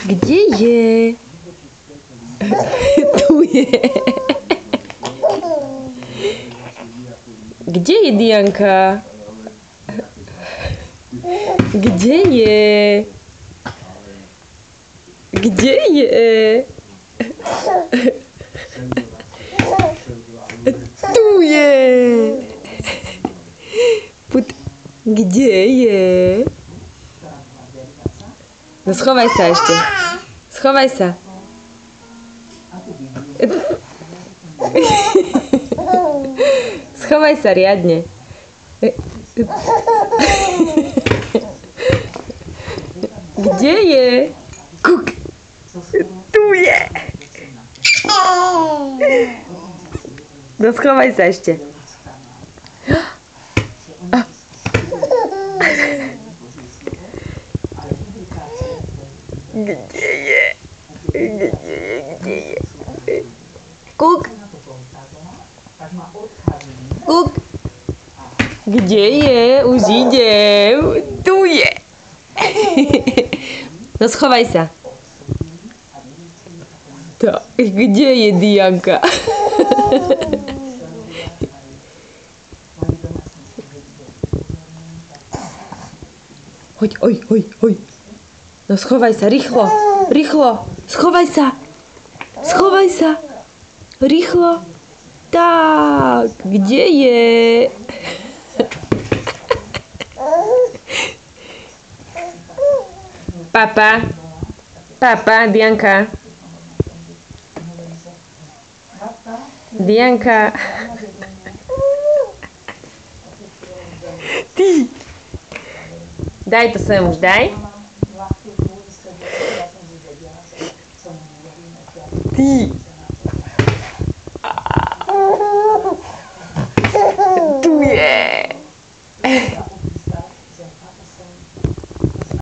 Kde je? Tu je. Kde je Dianka? Kde je? Kde je? Tu je. Kde je? No schovaj sa ešte. Schovaj sa. Schovaj sa riadne. Kde je? Kuk. Tu je. No schovaj sa ešte. Kde je? Kde je? Kuk. Kuk. Kde je? Už idem. Tu je. No schovaj sa. Tak, kde je Dianka? Hoď, hoj. No schovaj sa, rýchlo. Schovaj sa. Rýchlo. Tak, kde je? Papa, Dianka. Dianka. Ty. Daj to sem už, daj. Ty.